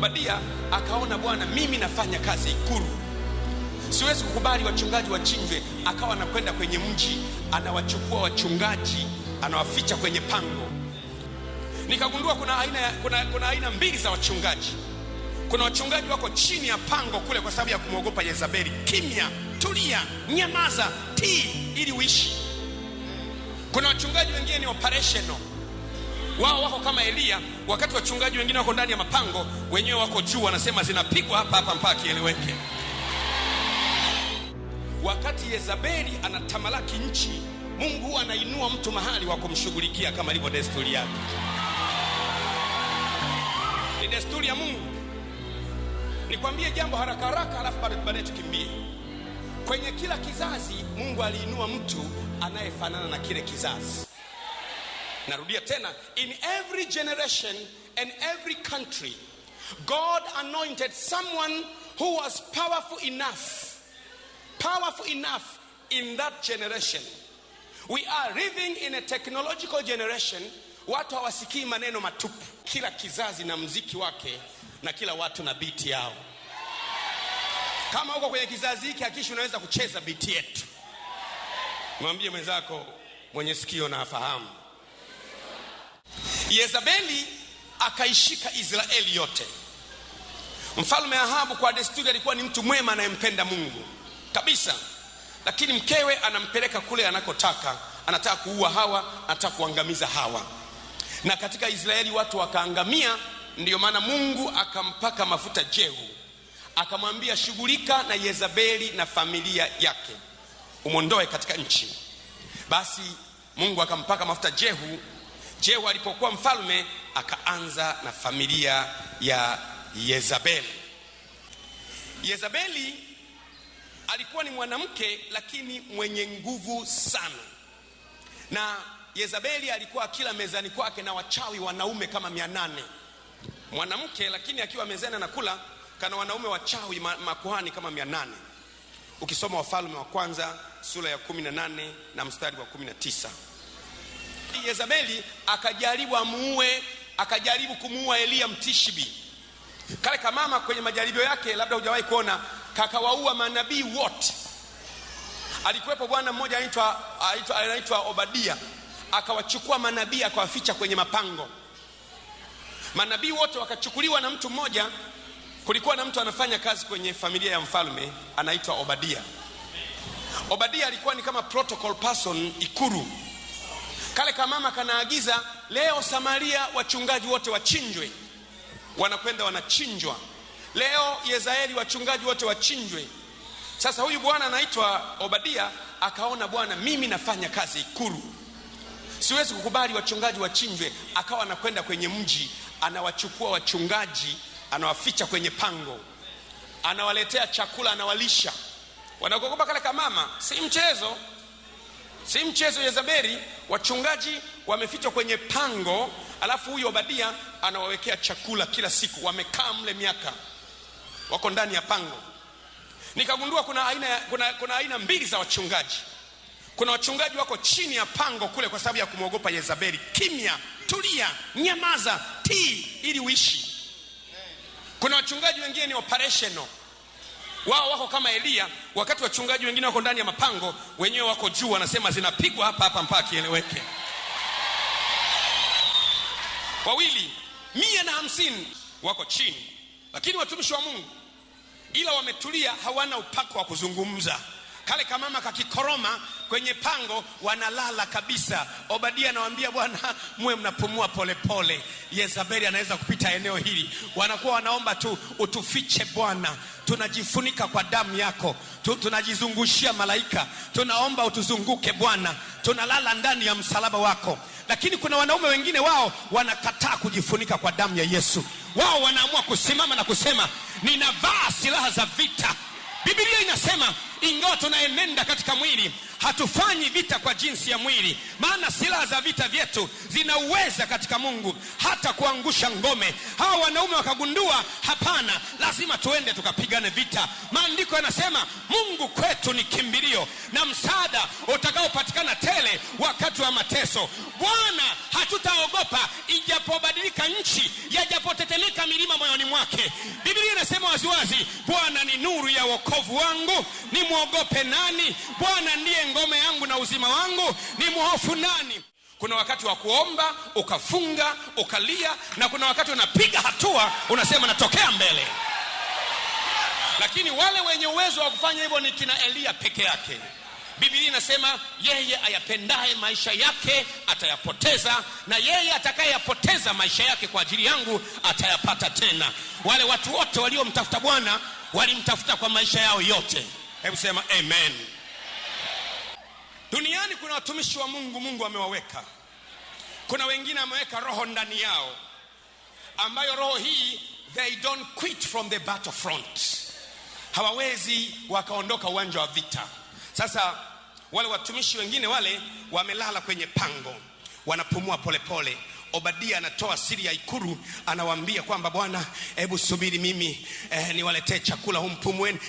Obadia akaona, Bwana, mimi nafanya kazi Ikulu, siwezi kukubali wachungaji wachinjwe. Akawa anakwenda kwenye mji, anawachukua wachungaji, anawaficha kwenye pango. Nikagundua kuna aina mbili za wachungaji. Kuna wachungaji wako chini ya pango kule kwa sababu ya kumwogopa Yezabeli. Kimya, tulia, nyamaza, tii ili uishi. Kuna wachungaji wengine ni operational. Wao wako kama Elia, wakati wachungaji wengine wako ndani ya mapango, wenyewe wako juu, wanasema zinapigwa hapa hapa mpaka kieleweke. Wakati Yezabeli anatamalaki nchi, Mungu anainua mtu mahali wa kumshughulikia kama ilivyo desturi yake. Ni desturi ya Mungu. Nikwambie jambo haraka haraka, halafu baadaye tukimbie. Kwenye kila kizazi Mungu aliinua mtu anayefanana na kile kizazi. Narudia tena, in every generation and every country, God anointed someone who was powerful enough in that generation. We are living in a technological generation. Watu hawasikii maneno matupu. Kila kizazi na muziki wake, na kila watu na beat yao. Kama uko kwenye kizazi hiki, hakikisha unaweza kucheza beat yetu. Mwambie mwenzako mwenye sikio na afahamu. Yezabeli akaishika Israeli yote. Mfalme Ahabu kwa desturi alikuwa ni mtu mwema anayempenda Mungu kabisa, lakini mkewe anampeleka kule anakotaka. Anataka kuua Hawa, anataka kuangamiza Hawa, na katika Israeli watu wakaangamia. Ndiyo maana Mungu akampaka mafuta Jehu, akamwambia, shughulika na Yezabeli na familia yake, umondoe katika nchi. Basi Mungu akampaka mafuta Jehu. Jehu alipokuwa mfalme, akaanza na familia ya Yezabeli. Yezabeli alikuwa ni mwanamke lakini mwenye nguvu sana. Na Yezabeli alikuwa akila mezani kwake na wachawi wanaume kama 800. Mwanamke lakini akiwa mezani anakula kana wanaume wachawi makuhani kama 800. Ukisoma Wafalme wa kwanza sura ya 18 na mstari wa 19. Yezabeli akajaribu kumuua Elia Mtishbi. Kale kamama kwenye majaribio yake, labda hujawahi kuona, kakawaua manabii wote. Alikuwepo bwana mmoja anaitwa Obadia, akawachukua manabii akawaficha kwenye mapango. Manabii wote wakachukuliwa na mtu mmoja. Kulikuwa na mtu anafanya kazi kwenye familia ya mfalme anaitwa Obadia. Obadia alikuwa ni kama protocol person Ikulu. Kale kamama kanaagiza, leo Samaria wachungaji wote wachinjwe. Wanakwenda wanachinjwa. Leo Yezreeli wachungaji wote wachinjwe. Sasa huyu bwana anaitwa Obadia akaona, Bwana, mimi nafanya kazi Ikulu, siwezi kukubali wachungaji wachinjwe. Akawa anakwenda kwenye mji, anawachukua wachungaji, anawaficha kwenye pango, anawaletea chakula, anawalisha. Wanaogopa kale kamama, si mchezo. Yezabeli, wachungaji wamefichwa kwenye pango, alafu huyu Obadia anawawekea chakula kila siku. Wamekaa mle miaka, wako ndani ya pango. Nikagundua kuna aina mbili za wachungaji. Kuna wachungaji wako chini ya pango kule kwa sababu ya kumwogopa Yezabeli. Kimya, tulia, nyamaza, tii ili uishi. Kuna wachungaji wengine ni operational. Wao wako kama Elia, wakati wachungaji wengine wako ndani ya mapango, wenyewe wako juu, wanasema zinapigwa hapa hapa mpaka kieleweke. Wawili 150 wako chini, lakini watumishi wa Mungu, ila wametulia, hawana upako wa kuzungumza. Kale kamama kakikoroma kwenye pango, wanalala kabisa. Obadia anawaambia, Bwana, muwe mnapumua polepole, Yezabeli anaweza kupita eneo hili. Wanakuwa wanaomba tu, utufiche Bwana, tunajifunika kwa damu yako, tunajizungushia malaika, tunaomba utuzunguke Bwana, tunalala ndani ya msalaba wako. Lakini kuna wanaume wengine, wao wanakataa kujifunika kwa damu ya Yesu. Wao wanaamua kusimama na kusema, ninavaa silaha za vita. Biblia inasema, ingawa tunaenenda katika mwili, hatufanyi vita kwa jinsi ya mwili, maana silaha za vita vyetu zinauweza katika Mungu hata kuangusha ngome. Hawa wanaume wakagundua, hapana, lazima tuende tukapigane vita. Maandiko yanasema, Mungu kwetu ni kimbilio na msaada utakaopatikana tele wakati wa mateso. Bwana, hatutaogopa ijapobadilika nchi, yajapotetemeka milima. milima moyoni mwake. Biblia inasema waziwazi, Bwana ni nuru ya wokovu wangu, nimwogope nani? Bwana ndiye ngome yangu na uzima wangu, nimhofu nani? Kuna wakati wa kuomba, ukafunga, ukalia, na kuna wakati unapiga hatua, unasema natokea mbele. Lakini wale wenye uwezo wa kufanya hivyo ni kina Elia peke yake. Biblia inasema yeye ayapendaye maisha yake atayapoteza, na yeye atakayeyapoteza maisha yake kwa ajili yangu atayapata tena. Wale watu wote waliomtafuta Bwana walimtafuta kwa maisha yao yote. Hebu sema amen. Duniani kuna watumishi wa Mungu, Mungu amewaweka. Kuna wengine ameweka roho ndani yao, ambayo roho hii they don't quit from the battlefront. Hawawezi wakaondoka uwanja wa vita. Sasa wale watumishi wengine wale wamelala kwenye pango, wanapumua polepole. Obadia anatoa siri ya ikulu, anawaambia kwamba Bwana, hebu subiri mimi niwaletee chakula, humpumueni.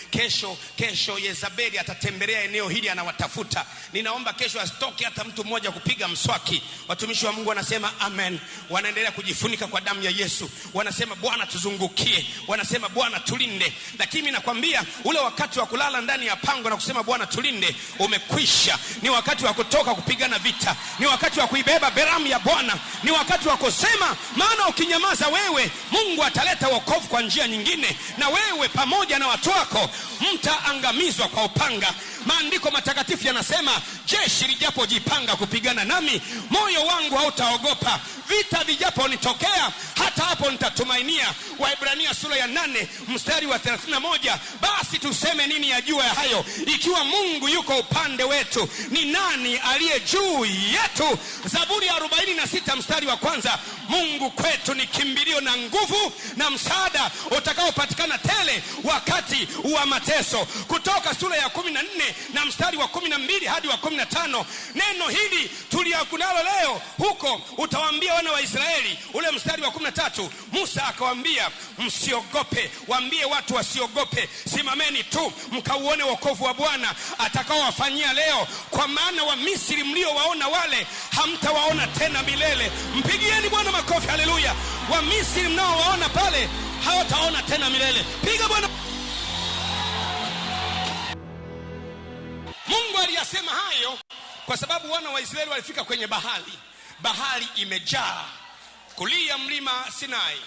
Kesho Yezabeli atatembelea eneo hili, anawatafuta. Ninaomba kesho asitoke hata mtu mmoja kupiga mswaki. Watumishi wa Mungu wanasema amen. Wanaendelea kujifunika kwa damu ya Yesu. Wanasema Bwana tuzungukie, wanasema Bwana tulinde. Lakini nakwambia ule wakati wa kulala ndani ya pango na kusema Bwana tulinde umekwisha. Ni wakati wa kutoka kupigana vita. Ni wakati wa kuibeba beramu ya Bwana. Ni wakati wa kusema, maana ukinyamaza wewe, Mungu ataleta wokovu kwa njia nyingine, na wewe pamoja na watu wako mtaangamizwa kwa upanga. Maandiko matakatifu yanasema, jeshi lijapojipanga kupigana nami, moyo wangu hautaogopa. Vita vijaponitokea, hata hapo nitatumainia. Waebrania sura ya 8 mstari wa 31. Basi tuseme nini ya juu ya hayo? Ikiwa Mungu yuko upande wetu, ni nani aliye juu yetu? Zaburi ya 46 mstari wa 1. Mungu kwetu ni kimbilio na nguvu na msaada utakaopatikana tele wakati wa mateso. Kutoka sura ya 14 na mstari wa 12 hadi wa 15. Neno hili tuliyokunalo leo huko utawaambia wana wa Israeli. Ule mstari wa 13, Musa akawaambia msiogope, waambie watu wasiogope, simameni tu mkauone wokovu wa Bwana atakaowafanyia leo, kwa maana wa Misri mliowaona wale hamtawaona tena milele. Mpigieni Bwana makofi, haleluya. Wa Misri mnaowaona pale hawataona tena milele. Piga Bwana. Mungu aliyasema hayo kwa sababu wana wa Israeli walifika kwenye bahari. Bahari imejaa, kulia mlima Sinai,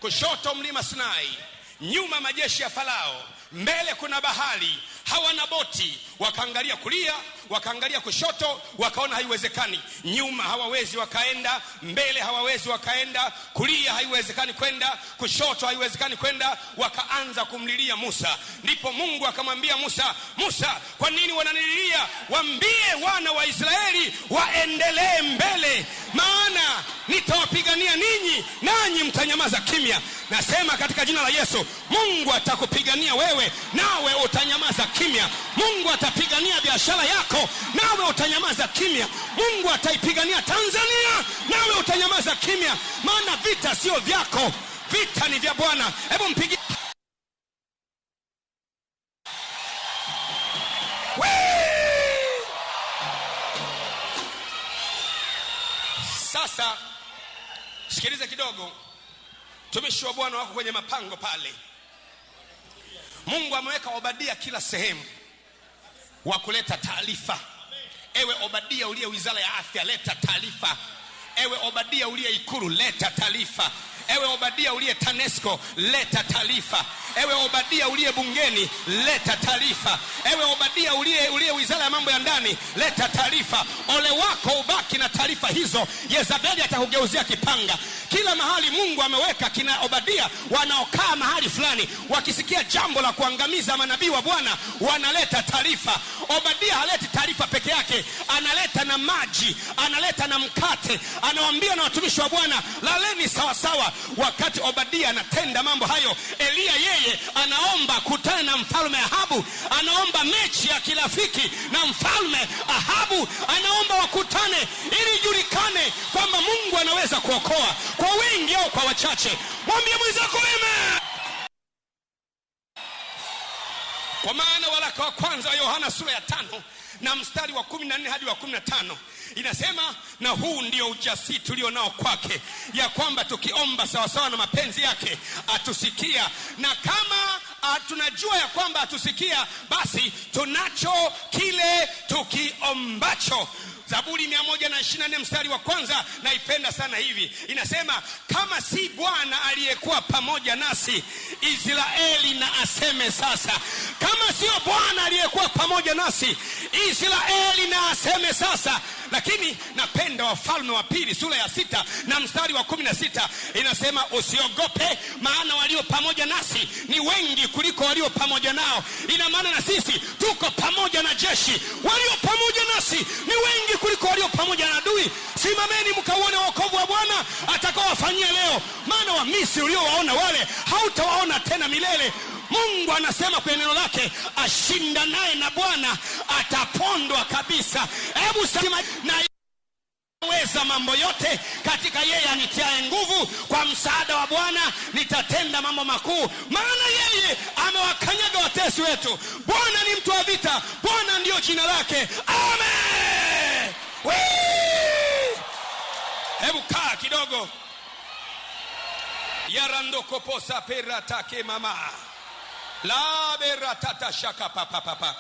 kushoto mlima Sinai, nyuma majeshi ya Farao, mbele kuna bahari. Hawana boti, wakaangalia kulia, wakaangalia kushoto, wakaona haiwezekani. Nyuma hawawezi wakaenda, mbele hawawezi wakaenda, kulia haiwezekani kwenda, kushoto haiwezekani kwenda. Wakaanza kumlilia Musa. Ndipo Mungu akamwambia Musa, Musa, kwa nini wananililia? Waambie wana wa Israeli waendelee mbele, maana nitawapigania ninyi, nanyi mtanyamaza kimya. Nasema katika jina la Yesu, Mungu atakupigania wewe, nawe utanyamaza kimya. Mungu atapigania biashara yako, nawe utanyamaza kimya. Mungu ataipigania Tanzania, nawe utanyamaza kimya. Maana vita sio vyako, vita ni vya Bwana. Hebu mpige. Sasa sikiliza kidogo. Tumishi wa Bwana wako kwenye mapango pale. Mungu ameweka Obadia kila sehemu wa kuleta taarifa. Ewe Obadia uliye wizara ya afya, leta taarifa. Ewe Obadia uliye ikulu, leta taarifa. Ewe Obadia uliye TANESCO, leta taarifa. Ewe Obadia uliye bungeni, leta taarifa. Ewe Obadia uliye wizara ya mambo ya ndani, leta taarifa. Ole wako ubaki na taarifa hizo. Yezabeli atakugeuzia kipanga. Kila mahali Mungu ameweka kina Obadia wanaokaa mahali fulani, wakisikia jambo la kuangamiza manabii wa Bwana wanaleta taarifa. Obadia haleti taarifa peke yake, analeta na maji, analeta na mkate, anawaambia na watumishi wa Bwana laleni sawa sawa. Wakati Obadia anatenda mambo hayo, Elia yeye anaomba kutana na mfalme Ahabu, anaomba mechi ya kirafiki na mfalme Ahabu, anaomba wakutane ili julikane kwamba Mungu anaweza kuokoa kwa wengi au kwa wachache. Mwambie mwenzako amen. Kwa maana wala waraka wa kwanza wa Yohana sura ya 5 na mstari wa 14 hadi wa 15 inasema, na huu ndio ujasiri tulio nao kwake, ya kwamba tukiomba sawa sawa na mapenzi yake atusikia, na kama tunajua ya kwamba atusikia, basi tunacho kile tukiombacho. Zaburi 124 mstari wa kwanza naipenda sana hivi, inasema, kama si Bwana aliyekuwa pamoja nasi, Israeli na aseme sasa. Kama sio Bwana aliyekuwa pamoja nasi, Israeli na aseme sasa. Lakini napenda Wafalme wa pili sura ya 6 na mstari wa 16, inasema, usiogope, maana walio pamoja nasi ni wengi kuliko walio pamoja nao. Ina maana na sisi tuko pamoja na jeshi. Walio pamoja nasi ni wengi kuliko walio pamoja na adui. Simameni mkauone wokovu wa Bwana atakaowafanyia leo, maana wa Misri uliowaona wale hautawaona tena milele. Mungu anasema kwenye neno lake, ashindanaye na Bwana atapondwa kabisa. Hebu sema, na weza mambo yote katika yeye anitiaye nguvu. Kwa msaada wa Bwana nitatenda mambo makuu, maana yeye amewakanyaga watesi wetu. Bwana ni mtu wa vita, Bwana ndio jina lake. Amen. Hebu kaa kidogo. Yarando koposa perata ke mama la beratata shaka papa.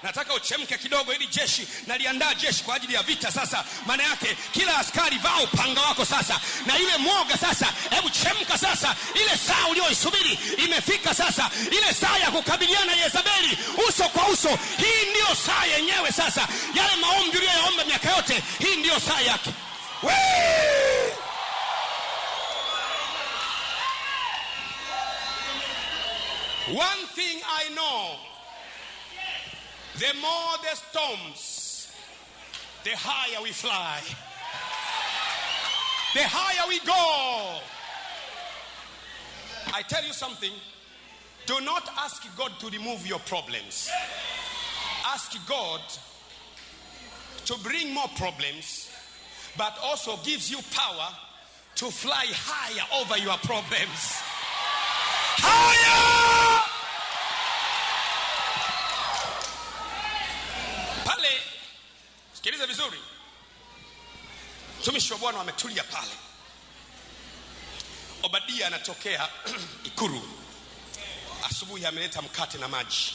Nataka uchemke kidogo, ili jeshi naliandaa jeshi kwa ajili ya vita sasa. Maana yake kila askari vaa upanga wako sasa, na ile mwoga sasa, hebu chemka sasa. Ile saa ulioisubiri imefika sasa, ile saa ya kukabiliana na Yezebeli uso kwa uso. Hii ndio saa yenyewe sasa. Yale maombi uliyoyaomba miaka yote, hii ndio saa yake. One thing I know, the more the storms, the higher we fly, the higher we go. I tell you something, do not ask God to remove your problems. Ask God to bring more problems, but also gives you power to fly higher over your problems. Higher! Pale, sikiliza vizuri. Mtumishi wa Bwana wametulia pale. Obadia anatokea Ikuru. Asubuhi ameleta mkate na maji.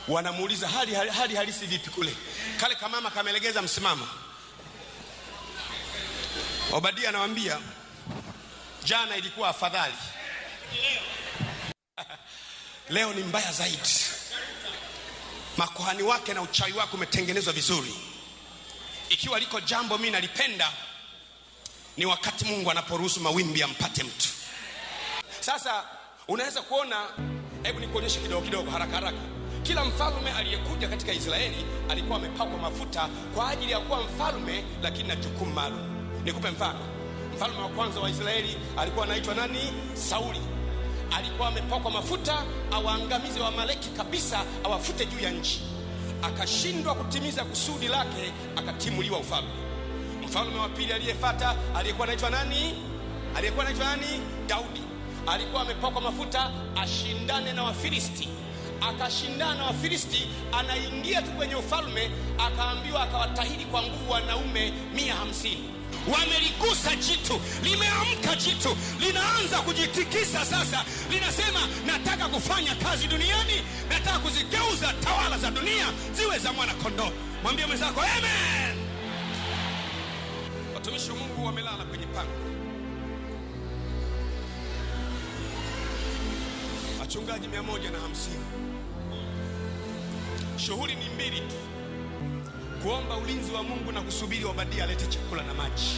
Wanamuuliza hali halisi vipi kule? Kale kamama kamelegeza msimama. Obadia anawaambia, jana ilikuwa afadhali, leo ni mbaya zaidi. Makuhani wake na uchawi wake umetengenezwa vizuri. Ikiwa liko jambo mimi nalipenda, ni wakati Mungu anaporuhusu mawimbi yampate mtu. Sasa unaweza kuona, hebu nikuonyeshe kidogo haraka. Kila mfalme aliyekuja katika Israeli alikuwa amepakwa mafuta kwa ajili ya kuwa mfalme, lakini na jukumu maalum. Nikupe mfano. Mfalme wa kwanza wa Israeli alikuwa anaitwa nani? Sauli. Alikuwa amepakwa mafuta awaangamize Waamaleki kabisa, awafute juu ya nchi. Akashindwa kutimiza kusudi lake, akatimuliwa ufalme. Mfalme wa pili aliyefuata aliyekuwa anaitwa nani? Daudi. Alikuwa amepakwa mafuta ashindane na Wafilisti. Akashindana na Wafilisti, anaingia tu kwenye ufalme, akaambiwa akawatahiri kwa nguvu wanaume 150. Wameligusa jitu, limeamka jitu, linaanza kujitikisa sasa. Linasema, nataka kufanya kazi duniani, nataka kuzigeuza tawala za dunia ziwe za mwana kondoo. Mwambie mwenzako amen. Watumishi wa Mungu wamelala kwenye pango. Wachungaji 150. Shughuli ni mbili tu: kuomba ulinzi wa Mungu na kusubiri Obadia alete chakula na maji.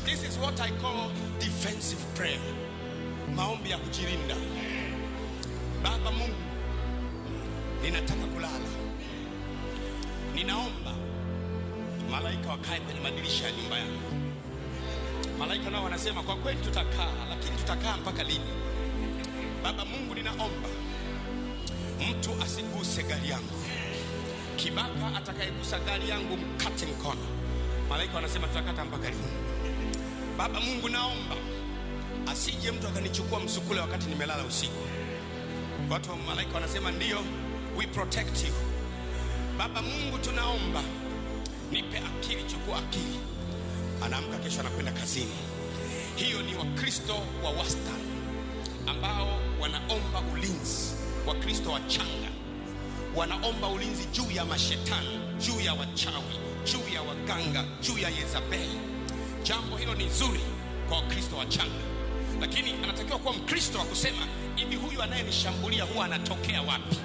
This is what I call defensive prayer. Maombi ya kujilinda. Baba Mungu, ninataka kulala. Ninaomba malaika wakae kwenye madirisha ya nyumba yangu. Malaika nao wanasema, kwa kweli tutakaa, lakini tutakaa mpaka lini? Baba Mungu, ninaomba mtu asiguse gari yangu. Kibaka atakayegusa gari yangu mkate mkono. Malaika wanasema tutakata mpaka lini? Baba Mungu, naomba asije mtu akanichukua msukule wakati nimelala usiku. Watu wa malaika wanasema ndio, we protect you. Baba Mungu, tunaomba nipe akili, chukua akili. Anaamka kesho anakwenda kazini. Hiyo ni Wakristo wa wastani ambao wanaomba ulinzi. Wakristo wachanga wanaomba ulinzi juu ya mashetani, juu ya wachawi, juu ya waganga, juu ya Yezabeli. Jambo hilo ni zuri kwa Wakristo wachanga, lakini anatakiwa kuwa Mkristo wa kusema, hivi huyu anayenishambulia huwa anatokea wapi?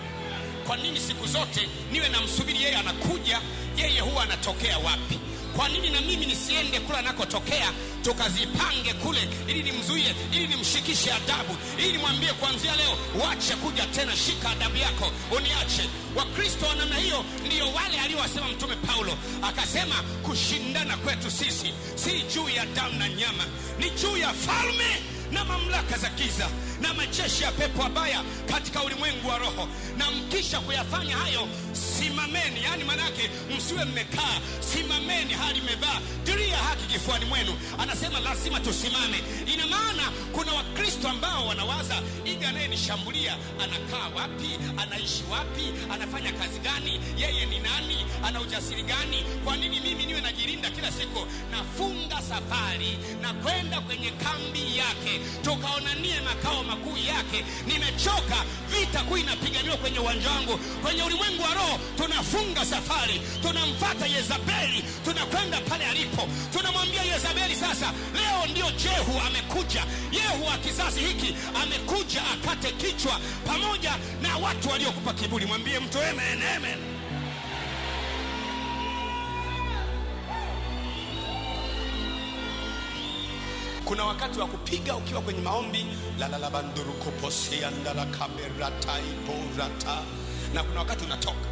Kwa nini siku zote niwe namsubiri yeye anakuja? Yeye huwa anatokea wapi? Kwa nini na mimi nisiende kula anakotokea, tukazipange kule, ili nimzuie, ili nimshikishe adabu, ili nimwambie kuanzia leo wacha kuja tena, shika adabu yako, uniache. Wakristo wa namna hiyo ndio wale aliowasema Mtume Paulo, akasema kushindana kwetu sisi si juu ya damu na nyama, ni juu ya falme na mamlaka za giza na majeshi ya pepo wabaya katika ulimwengu wa roho. Na mkisha kuyafanya hayo, simameni. Yani manake msiwe mmekaa, simameni hadi mmevaa diria haki kifuani mwenu. Anasema lazima tusimame. Ina maana kuna Wakristo ambao wanawaza, hivi anayenishambulia anakaa wapi, anaishi wapi, anafanya kazi gani, yeye ni nani, ana ujasiri gani? Kwa nini mimi niwe najilinda kila siku? Nafunga safari na kwenda kwenye kambi yake, tukaonanie makao makuu yake. Nimechoka, vita kuu inapiganiwa kwenye uwanja wangu. Kwenye ulimwengu wa roho tunafunga safari, tunamfuata Yezabeli, tunakwenda pale alipo. Tunamwambia Yezabeli, sasa leo ndio Jehu amekuja, Yehu wa kizazi hiki amekuja akate kichwa pamoja na watu waliokupa kiburi. Mwambie mtu amen, amen. Kuna wakati wa kupiga ukiwa kwenye maombi, la la la banduru koposi andala kamera taiporata, na kuna wakati unatoka.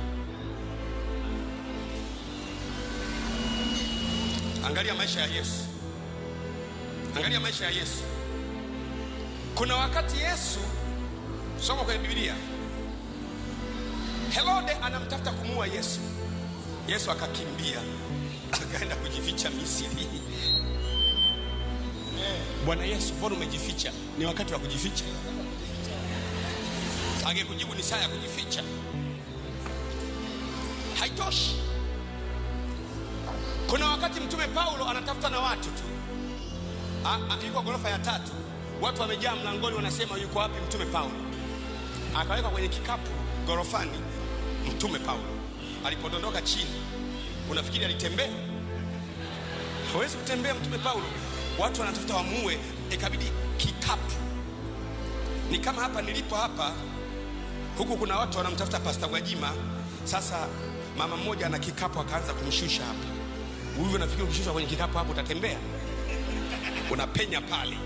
Angalia maisha ya Yesu, angalia maisha ya Yesu. Kuna wakati Yesu, soma kwenye Biblia, Herode anamtafuta kumuua Yesu. Yesu akakimbia akaenda kujificha Misri. Bwana Yesu, mbona umejificha? Ni wakati wa kujificha. Angekujibu ni saa ya kujificha. Haitoshi. Kuna wakati Mtume Paulo anatafuta na watu tu. Alikuwa ghorofa ya 3. Watu wamejaa mlangoni, wanasema yuko wapi Mtume Paulo? Akaweka kwenye kikapu ghorofani Mtume Paulo. Alipodondoka chini, unafikiri alitembea? Hawezi kutembea Mtume Paulo. Watu wanatafuta wamuue, ikabidi kikapu. Ni kama hapa nilipo hapa, huku kuna watu wanamtafuta Pastor Gwajima. Sasa mama mmoja ana kikapu akaanza kumshusha hapa. Wewe unafikiri ukishusha kwenye kikapu hapo utatembea? Unapenya pale.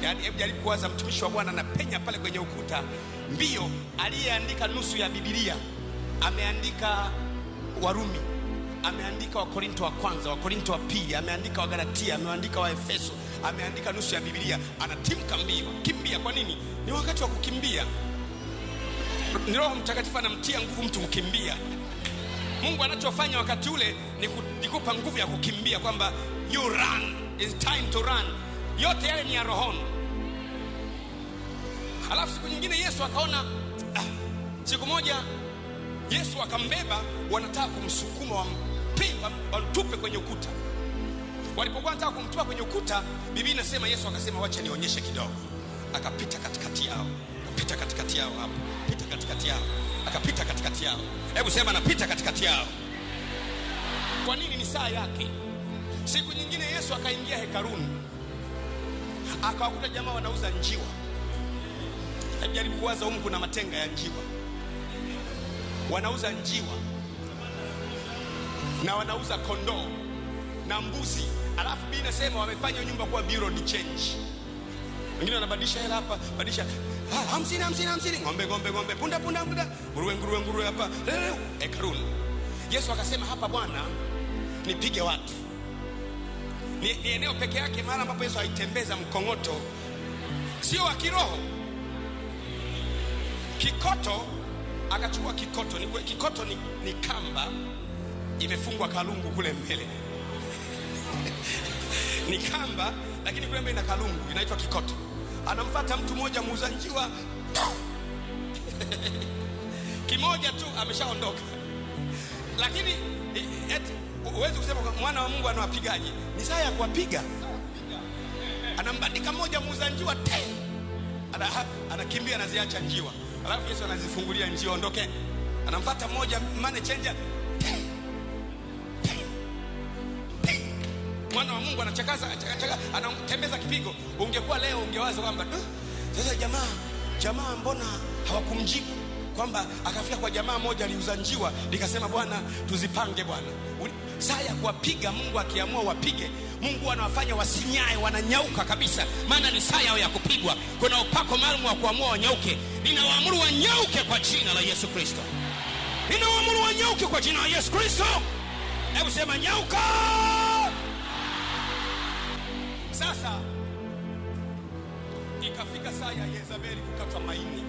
Yaani hebu jaribu kuwaza, mtumishi wa Bwana anapenya pale kwenye ukuta mbio. Aliyeandika nusu ya Biblia ameandika Warumi, ameandika Wakorinto wa kwanza, Wakorinto wa pili, ameandika Wagalatia, ameandika Waefeso, ameandika nusu ya Biblia. Anatimka mbio, kimbia. Kwa nini? Ni wakati wa kukimbia. Ni Roho Mtakatifu anamtia nguvu mtu kukimbia. Mungu anachofanya wakati ule ni kukupa nguvu ya kukimbia, kwamba you run, it's time to run. Yote yale ni ya rohoni. Halafu siku nyingine Yesu akaona, siku moja Yesu akambeba, wanataka kumsukuma wamtupe kwenye ukuta. Walipokuwa wanataka kumtupa kwenye ukuta, Biblia inasema Yesu akasema, wacha nionyeshe kidogo. Akapita katikati yao, akapita katikati yao hapo, pita katikati yao, akapita katikati yao. Hebu sema napita katikati yao. Kwa nini? Ni saa yake. Siku nyingine Yesu akaingia hekaluni, akawakuta jamaa wanauza njiwa. Hebu jaribu kuwaza, huko kuna matenga ya njiwa. Wanauza njiwa na wanauza kondoo na mbuzi. Alafu Biblia inasema wamefanya nyumba kuwa bureau de change. Wengine wanabadilisha hela hapa, badilisha 50 ng'ombe, punda, nguruwe hapa. Hekaluni. Yesu akasema, hapa Bwana nipige watu. Ni eneo peke yake mahali ambapo Yesu aitembeza mkongoto, sio wa kiroho. Kikoto, akachukua kikoto. Kikoto ni kamba imefungwa kalungu kule mbele. Ni kamba lakini kule mbele ina kalungu, inaitwa kikoto. Anamfuata mtu mmoja muuza njiwa, kimoja tu ameshaondoka. Lakini uweze kusema mwana wa Mungu anawapigaje? Ni saa ya kuwapiga. Anambandika moja muuza njiwa anakimbia anaziacha njiwa. Alafu Yesu anazifungulia njiwa, ondoke. Anamfuata mmoja money changer. Mwana wa Mungu anachakaza, anatembeza kipigo. Ungekuwa leo ungewaza kwamba sasa jamaa mbona hawakumjibu, kwamba akafika kwa jamaa moja aliuza njiwa, nikasema Bwana tuzipange Bwana. Saa ya kuwapiga, Mungu akiamua wapige, Mungu anawafanya wasinyae, wananyauka kabisa, maana ni saa yao ya kupigwa. Kuna upako maalum wa kuamua wanyauke. Ninawaamuru wanyauke kwa jina la Yesu Kristo. Ninawaamuru wanyauke kwa jina la Yesu Kristo. Hebu sema nyauka. Sasa ikafika saa ya Yezebeli kukata maini.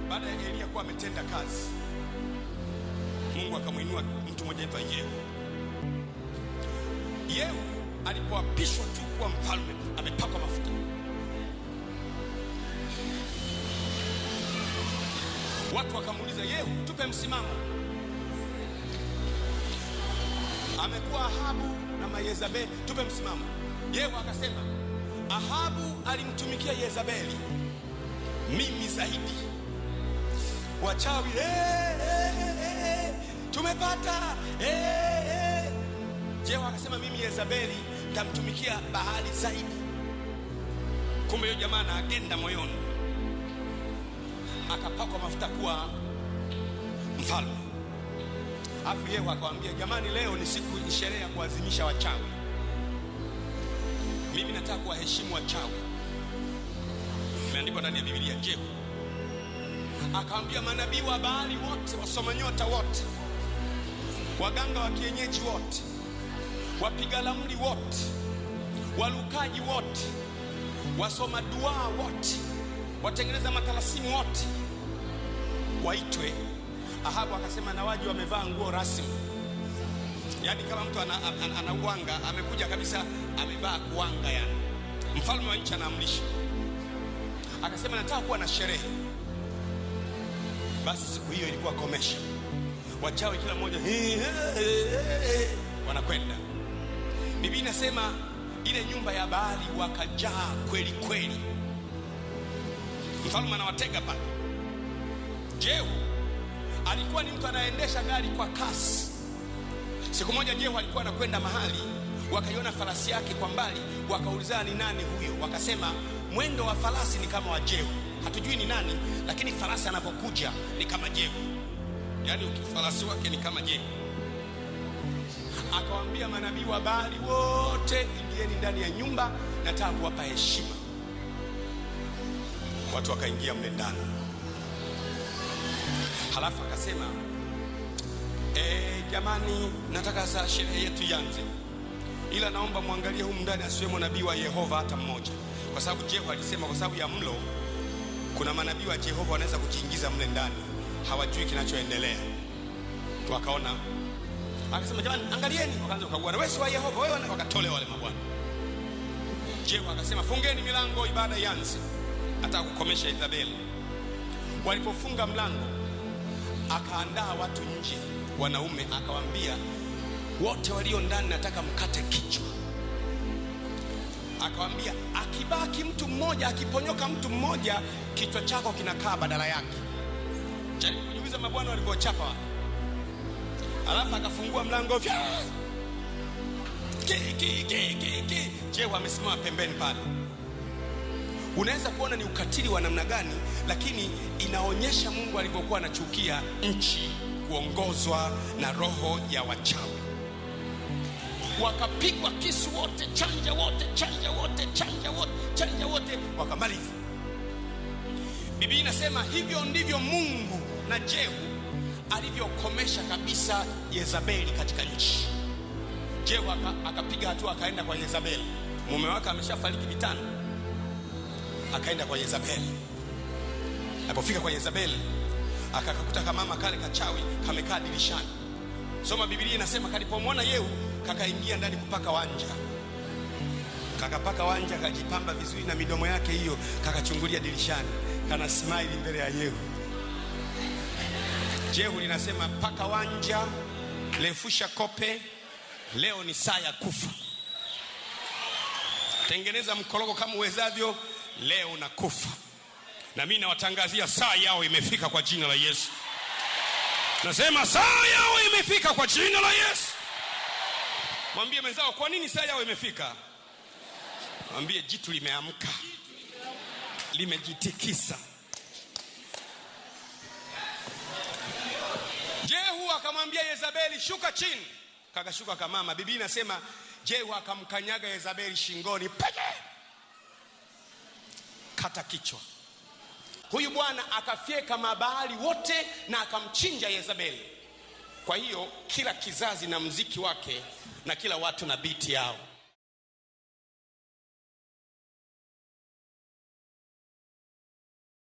Baada ya Elia kuwa ametenda kazi, Mungu akamuinua mtu mmoja anaitwa Yehu. Yehu alipoapishwa tu kuwa mfalme, amepakwa mafuta. Watu wakamuuliza Yehu, tupe msimamo. Amekuwa Ahabu na Mayezebeli, tupe msimamo. Yehu akasema, Ahabu alimtumikia Yezebeli, mimi zaidi. Wachawi tumepata. Yehu akasema, mimi Yezebeli nitamtumikia Baali zaidi. Kumbe yule jamaa na agenda moyoni, akapakwa mafuta kuwa mfalme. Afu Yehu akamwambia, jamani, leo ni siku, ni sherehe ya kuadhimisha wachawi. Mimi nataka kuwaheshimu wachawi. Imeandikwa ndani ya Biblia. Yehu akamwambia manabii wa Baali wote, wasoma nyota wote, waganga wa kienyeji wote, wapiga ramli wote, walukaji wote, wasoma dua wote, watengeneza matalasimu wote, waitwe. Ahabu akasema na waje wamevaa nguo rasmi. Yaani kama mtu anauanga, amekuja kabisa amevaa kuanga, yani mfalme wa nchi anaamrisha. Akasema nataka kuwa na sherehe. Basi siku hiyo ilikuwa komesha. Wachawi kila mmoja wanakwenda. Biblia inasema ile nyumba ya Baali wakajaa kweli kweli. Mfalme anawatega pale. Yehu alikuwa ni mtu anaendesha gari kwa kasi. Siku moja Yehu alikuwa anakwenda mahali, wakaiona farasi yake kwa mbali, wakaulizana ni nani huyo. Wakasema mwendo wa farasi ni kama wa Yehu. Hatujui ni nani, lakini farasi anapokuja ni kama Yehu. Yaani farasi wake ni kama Yehu. Akawaambia manabii wa Baali wote, ingieni ndani ya nyumba, nataka kuwapa heshima. Watu wakaingia mle ndani. Halafu akasema, jamani, nataka saa sherehe yetu ianze, ila naomba muangalie humu ndani asiwemo nabii wa Yehova hata mmoja. Kwa sababu Yehu alisema kwa sababu ya mlo, kuna manabii wa Yehova wanaweza kujiingiza mle ndani, hawajui kinachoendelea. Wakaona, akasema jamani angalieni. Wakaanza kukagua, wewe si wa Yehova wewe? Wakatolewa wale mabwana. Yehu akasema fungeni milango, ibada ianze, hata kukomesha Yezebeli. Walipofunga mlango, akaandaa watu nje, wanaume, akawaambia wote walio ndani nataka mkate kichwa. Akawaambia akibaki mtu mmoja, akiponyoka mtu mmoja, kichwa chako kinakaa badala yake. Jaribu kujiuliza mabwana walivyochapa. Alafu akafungua mlango. Yehu amesimama pembeni pale. Unaweza kuona ni ukatili wa namna gani, lakini inaonyesha Mungu alivyokuwa anachukia nchi kuongozwa na roho ya wachawi. Wakapigwa kisu wote, chanja wote, chanja wote, chanja wote, chanja wote, wakamaliza. Biblia inasema hivyo ndivyo Mungu na Yehu alivyokomesha kabisa Yezebeli katika nchi. Yehu akapiga hatua, akaenda kwa Yezebeli. Mume wake ameshafariki vitani. Akaenda kwa Yezebeli. Alipofika kwa Yezebeli, akakuta kama mama kale kachawi kamekaa dirishani. Soma Biblia inasema kalipomwona Yehu, kakaingia ndani kupaka wanja. Kakapaka wanja, kajipamba vizuri na midomo yake hiyo, kakachungulia dirishani, kana smile mbele ya Yehu. Jehu linasema paka wanja, lefusha kope, leo ni saa ya kufa. Tengeneza mkorogo kama uwezavyo, leo unakufa. Na mimi nawatangazia saa yao imefika kwa jina la Yesu. Nasema saa yao imefika kwa jina la Yesu. Mwambie mwenzao, kwa nini saa yao imefika? Mwambie jitu limeamka, limejitikisa. Jehu akamwambia Yezabeli, shuka chini. Kakashuka kama Biblia inasema Jehu akamkanyaga Yezabeli shingoni, peke, kata kichwa. Huyu bwana akafyeka Mabaali wote na akamchinja Yezabeli. Kwa hiyo kila kizazi na mziki wake, na kila watu na biti yao.